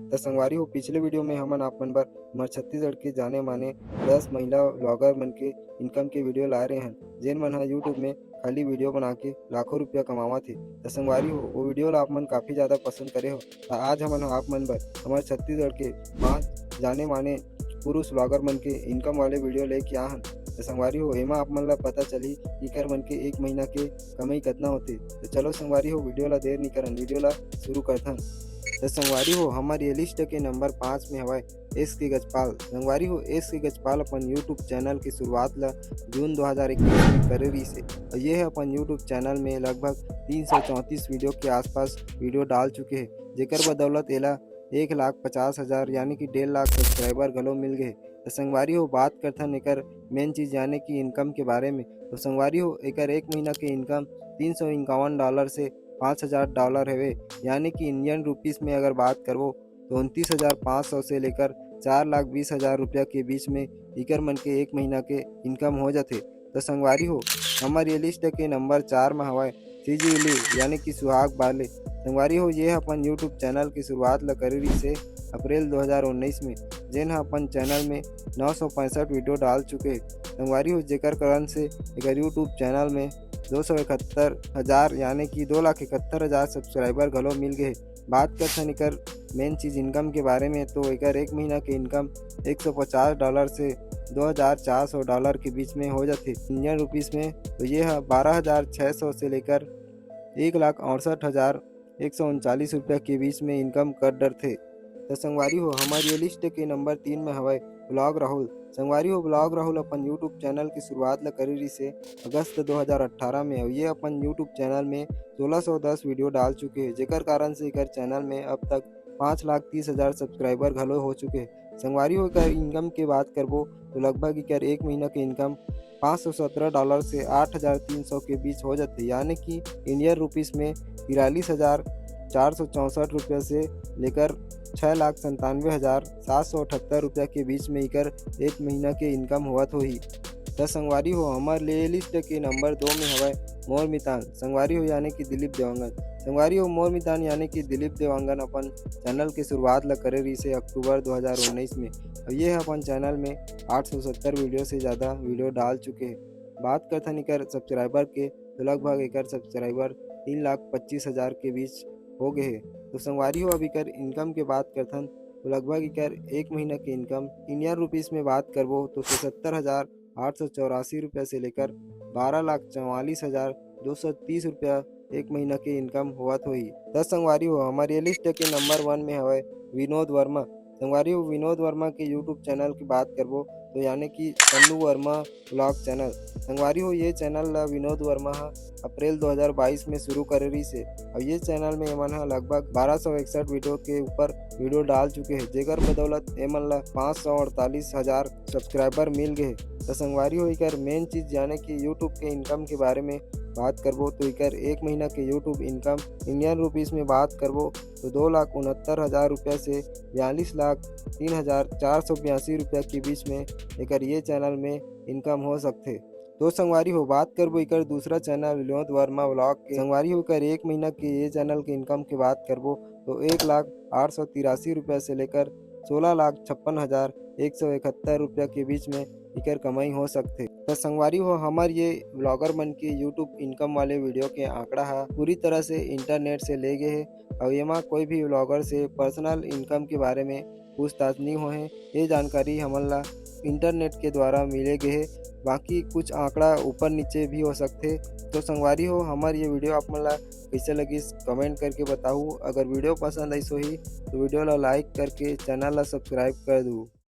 तो संगवारी हो पिछले वीडियो में हमन आप मन बर हमार छत्तीसगढ़ के जाने माने 10 महिला व्लॉगर मन के इनकम के वीडियो लाए रहे हैं जेन मन ह यूट्यूब में खाली वीडियो बना के लाखों रुपया कमावत थे। तो संगवारी हो वो वीडियो ला आप मन काफ़ी ज़्यादा पसंद करे हो। तो आज हमन आप मन बर हमारे छत्तीसगढ़ के 5 जाने माने पुरुष व्लॉगर मन के इनकम वाले वीडियो लेके आ हन। तो संगवारी हो एमा आप मन ला पता चली कि कर मन के एक महीना के कमाई कितना होते। तो चलो संगवारी हो वीडियो ला देर नहीं करन, वीडियो ला शुरू करथन। तो संगवारी हो हमार ये लिस्ट के नंबर 5 में हवाय एस के गजपाल। संगवारी हो एस के गजपाल अपन यूट्यूब चैनल की शुरुआत ला जून 2021 में करे रही से और ये अपन यूट्यूब चैनल में लगभग 334 वीडियो के आसपास वीडियो डाल चुके हैं, जेकर बदौलत एला 1,50,000 यानी कि 1.5 लाख सब्सक्राइबर घलो मिल गए। तो संगवारी हो बात करथन एकर मेन चीज़ यानी कि इनकम के बारे में। तो संगवारी हो एकर एक महीना के इनकम $351 से $5,000 हवे, यानी कि इंडियन रुपीस में अगर बात करबो तो 29,500 से लेकर 4,20,000 रुपया के बीच में इकर मन के एक महीना के इनकम हो जाते। तो संगवारी हो हमार ये लिस्ट के नंबर 4 में हवाय सीजी यानी कि सुहाग बाले। संगवारी हो ये अपन यूट्यूब चैनल की शुरुआत ला करे रही से अप्रैल 2019 में, जेन अपन चैनल में 965 वीडियो डाल चुके हैं। संगवारी हो जेकर कारण से एकर यूट्यूब चैनल में 271,000 यानी कि 2,71,000 सब्सक्राइबर घलो मिल गए। बात करथन एकर मेन चीज़ इनकम के बारे में, तो एकर एक महीना के इनकम $150 से $2,400 के बीच में हो जाते इंडियन रुपीस में। तो ये 12,600 से लेकर 1,68,139 रुपया के बीच में इनकम कर डर थे। तो संगवारी हो हमारी ये लिस्ट के नंबर 3 में हवाय ब्लॉग राहुल। संगवारी हो ब्लॉग राहुल अपन यूट्यूब चैनल की शुरुआत ला करी रही से अगस्त 2018 में और ये अपन यूट्यूब चैनल में 1610 वीडियो डाल चुके हैं, जेकर कारण से एकर चैनल में अब तक 5,30,000 सब्सक्राइबर घलो हो चुके हैं। संगवारी हो एकर इनकम के बात करबो तो लगभग एकर एक महीना के इनकम $517 से 8,300 के बीच हो जाते, यानी कि इंडियन रुपीस में 43,464 रुपये से लेकर 6,97,778 रुपया के बीच में इकर एक महीना के इनकम हुआ तो ही। तो संगवारी हो हमार ले लिस्ट के नंबर 2 में हवाय मोर मितान। संगवारी हो यानी कि दिलीप देवांगन। संगवारी हो मोर मितान यानी कि दिलीप देवांगन अपन चैनल की शुरुआत ला करे रही से अक्टूबर 2019 में और ये अपन चैनल में 870 वीडियो से ज़्यादा वीडियो डाल चुके हैं। बात करथन एकर सब्सक्राइबर के तो लगभग एकर सब्सक्राइबर 3,25,000 के बीच हो गए हैं। तो संगवारी हो अब एकर इनकम के बात करथन तो लगभग एकर एक महीना के इनकम इंडियन रुपीस में बात करबो तो 77,884 रुपये से लेकर 12,44,230 रुपया एक महीना के इनकम हुआ तो ही। 10 संगवारी हो हमारी लिस्ट के नंबर 1 में हवाय विनोद वर्मा। संगवारी हो विनोद वर्मा के यूट्यूब चैनल की बात करबो तो यानी कि तन्नू वर्मा ब्लॉग चैनल। संगवारी हो ये चैनल ला विनोद वर्मा अप्रैल 2022 में शुरू करे रही से और ये चैनल में एमन लगभग 1261 वीडियो के ऊपर वीडियो डाल चुके हैं, जेकर बदौलत एमन ला 548,000 सब्सक्राइबर मिल गए। तो संगवारी हो एकर मेन चीज़ यानी कि यूट्यूब के इनकम के बारे में बात करबो तो एकर एक महीना के यूट्यूब इनकम इंडियन रुपीस में बात करबो तो 2,69,000 रुपया से 42,03,482 रुपया के बीच में एकर ये चैनल में इनकम हो सकते। तो संगवारी हो बात करबो एकर दूसरा चैनल विनोद वर्मा व्लॉग के। संगवारी हो एकर एक महीना के ये चैनल के इनकम की बात करबो तो 1,08,83 रुपया से लेकर 16,56,171 रुपया के बीच में इकर कमाई हो सकते। तो संगवारी हो हमार ये ब्लॉगर मन के यूट्यूब इनकम वाले वीडियो के आंकड़ा है पूरी तरह से इंटरनेट से ले गए है और एमा कोई भी ब्लॉगर से पर्सनल इनकम के बारे में पूछताछ नहीं हुए हैं। ये जानकारी हमन ला इंटरनेट के द्वारा मिले गए है, बाकी कुछ आंकड़ा ऊपर नीचे भी हो सकते। तो संगवारी हो हमार ये वीडियो आप मन ला कैसे लगी कमेंट करके बताऊँ। अगर वीडियो पसंद आई सो ही तो वीडियो ला लाइक करके चैनल ला सब्सक्राइब कर दूँ।